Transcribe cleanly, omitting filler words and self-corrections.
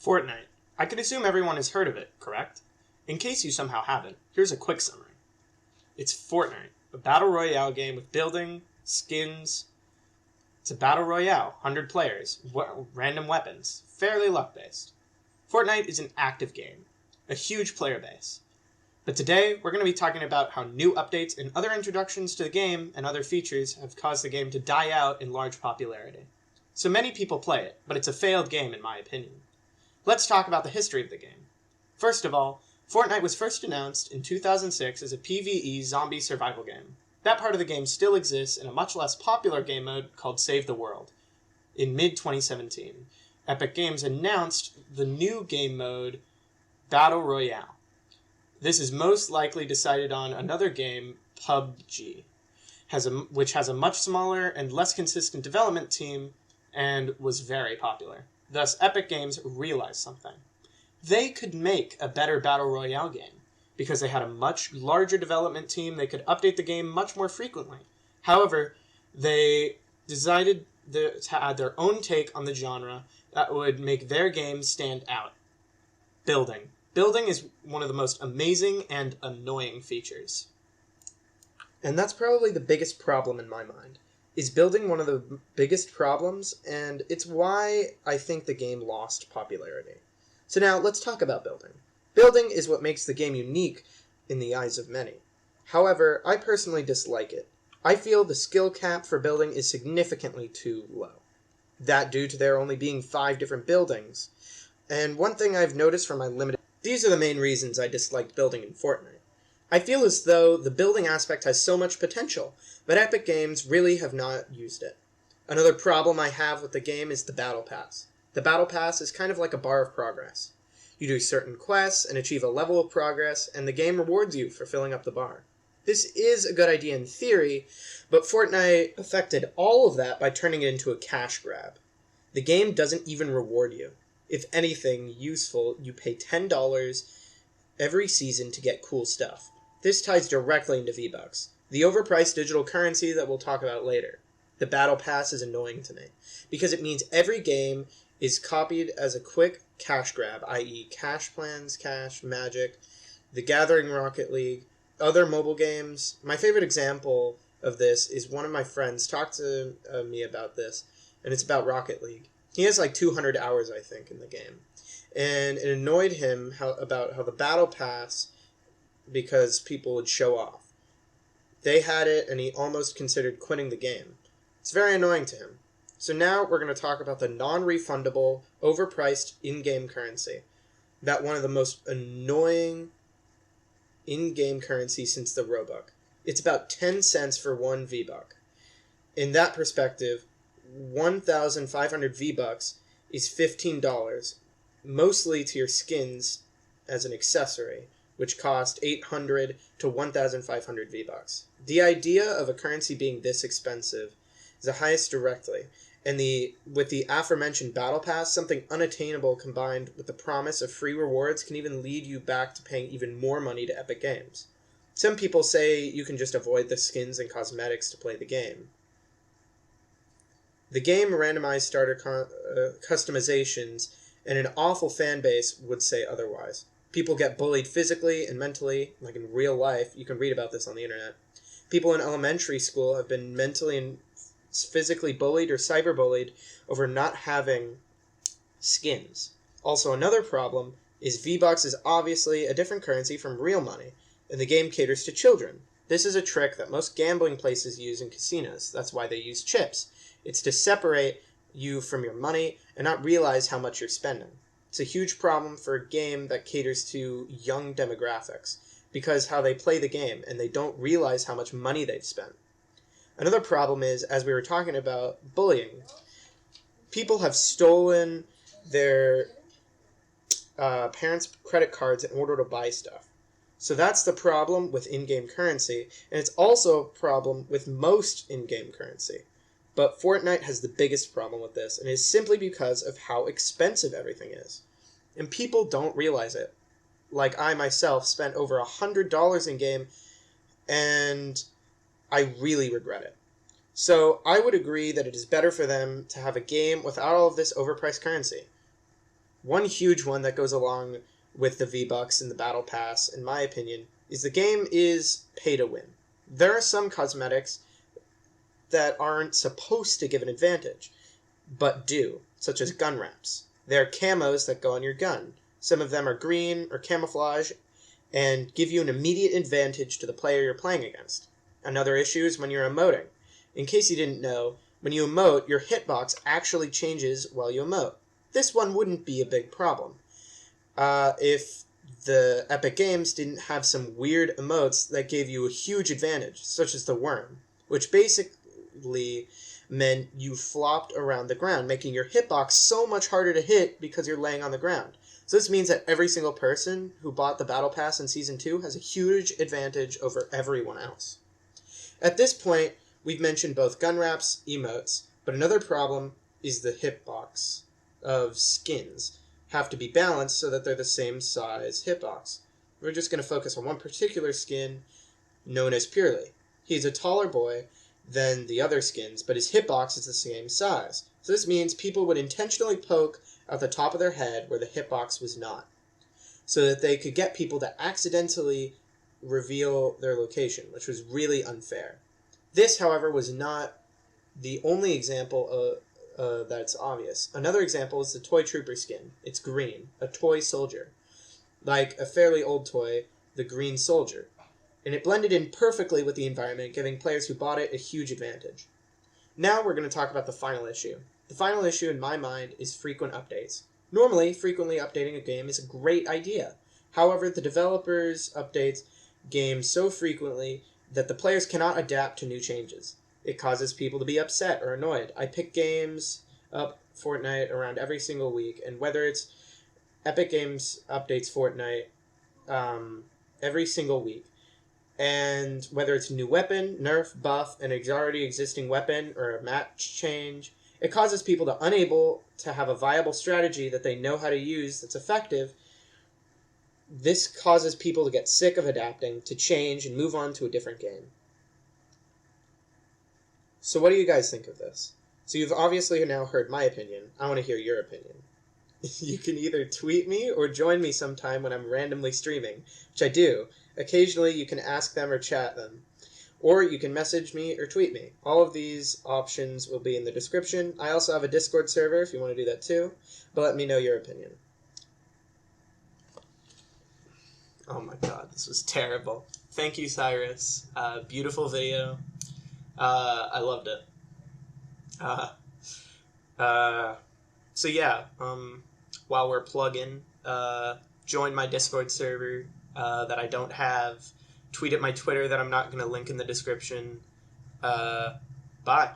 Fortnite. I could assume everyone has heard of it, correct? In case you somehow haven't, here's a quick summary. It's Fortnite, a battle royale game with building, skins. It's a battle royale, 100 players, random weapons, fairly luck-based. Fortnite is an active game, a huge player base. But today, we're going to be talking about how new updates and other introductions to the game and other features have caused the game to die out in large popularity. So many people play it, but it's a failed game in my opinion. Let's talk about the history of the game. First of all, Fortnite was first announced in 2006 as a PvE zombie survival game. That part of the game still exists in a much less popular game mode called Save the World. In mid-2017, Epic Games announced the new game mode, Battle Royale. This is most likely decided on another game, PUBG, which has a much smaller and less consistent development team and was very popular. Thus, Epic Games realized something. They could make a better Battle Royale game. Because they had a much larger development team, they could update the game much more frequently. However, they decided to add their own take on the genre that would make their game stand out. Building. Building is one of the most amazing and annoying features. And that's probably the biggest problem in my mind. Is building one of the biggest problems, and it's why I think the game lost popularity. So now, let's talk about building. Building is what makes the game unique in the eyes of many. However, I personally dislike it. I feel the skill cap for building is significantly too low. That due to there only being 5 different buildings. And one thing I've noticed from my limited... These are the main reasons I disliked building in Fortnite. I feel as though the building aspect has so much potential, but Epic Games really have not used it. Another problem I have with the game is the Battle Pass. The Battle Pass is kind of like a bar of progress. You do certain quests and achieve a level of progress, and the game rewards you for filling up the bar. This is a good idea in theory, but Fortnite affected all of that by turning it into a cash grab. The game doesn't even reward you. If anything useful, you pay $10 every season to get cool stuff. This ties directly into V-Bucks, the overpriced digital currency that we'll talk about later. The Battle Pass is annoying to me, because it means every game is copied as a quick cash grab, i.e. Cash Plans, Cash, Magic, The Gathering Rocket League, other mobile games. My favorite example of this is one of my friends talked to me about this, and it's about Rocket League. He has like 200 hours, I think, in the game. And it annoyed him about how the Battle Pass, because people would show off. They had it, and he almost considered quitting the game. It's very annoying to him. So now we're going to talk about the non-refundable, overpriced in-game currency. That one of the most annoying in-game currency since the Robux. It's about 10 cents for 1 V-Buck. In that perspective, 1,500 V-Bucks is $15, mostly to your skins as an accessory, which cost 800 to 1,500 V-Bucks. The idea of a currency being this expensive is the highest directly, and with the aforementioned Battle Pass, something unattainable combined with the promise of free rewards can even lead you back to paying even more money to Epic Games. Some people say you can just avoid the skins and cosmetics to play the game. The game randomized starter customizations, and an awful fan base would say otherwise. People get bullied physically and mentally, like in real life. You can read about this on the internet. People in elementary school have been mentally and physically bullied or cyberbullied over not having skins. Also, another problem is V-Bucks is obviously a different currency from real money, and the game caters to children. This is a trick that most gambling places use in casinos. That's why they use chips. It's to separate you from your money and not realize how much you're spending. It's a huge problem for a game that caters to young demographics, because how they play the game, and they don't realize how much money they've spent. Another problem is, as we were talking about, bullying. People have stolen their parents' credit cards in order to buy stuff. So that's the problem with in-game currency, and it's also a problem with most in-game currency. But Fortnite has the biggest problem with this, and it is simply because of how expensive everything is. And people don't realize it. Like I myself spent over $100 in-game, and I really regret it. So I would agree that it is better for them to have a game without all of this overpriced currency. One huge one that goes along with the V-Bucks and the Battle Pass, in my opinion, is the game is pay to win. There are some cosmetics that aren't supposed to give an advantage, but do, such as gun wraps. They are camos that go on your gun. Some of them are green or camouflage and give you an immediate advantage to the player you're playing against. Another issue is when you're emoting. In case you didn't know, when you emote, your hitbox actually changes while you emote. This one wouldn't be a big problem if the Epic Games didn't have some weird emotes that gave you a huge advantage, such as the worm, which basically meant you flopped around the ground, making your hitbox so much harder to hit because you're laying on the ground. So this means that every single person who bought the Battle Pass in Season 2 has a huge advantage over everyone else. At this point, we've mentioned both gun wraps, emotes, but another problem is the hitbox of skins have to be balanced so that they're the same size hitbox. We're just going to focus on one particular skin known as Purely. He's a taller boy than the other skins, but his hitbox is the same size. So this means people would intentionally poke at the top of their head where the hitbox was not, so that they could get people to accidentally reveal their location, which was really unfair. This, however, was not the only example that's obvious. Another example is the Toy Trooper skin. It's green, a toy soldier, like a fairly old toy, the Green Soldier. And it blended in perfectly with the environment, giving players who bought it a huge advantage. Now we're going to talk about the final issue. The final issue, in my mind, is frequent updates. Normally, frequently updating a game is a great idea. However, the developers update games so frequently that the players cannot adapt to new changes. It causes people to be upset or annoyed. I pick games up Fortnite around every single week, and whether it's Epic Games updates Fortnite every single week, and whether it's a new weapon, nerf, buff, an already existing weapon, or a match change, it causes people to unable to have a viable strategy that they know how to use that's effective. This causes people to get sick of adapting, to change, and move on to a different game. So what do you guys think of this? So you've obviously now heard my opinion. I want to hear your opinion. You can either tweet me or join me sometime when I'm randomly streaming, which I do. Occasionally you can ask them or chat them. Or you can message me or tweet me. All of these options will be in the description. I also have a Discord server if you want to do that too. But let me know your opinion. Oh my god, this was terrible. Thank you, Cyrus. Beautiful video. I loved it. So yeah, while we're plugging, join my Discord server that I don't have. Tweet at my Twitter that I'm not going to link in the description. Bye.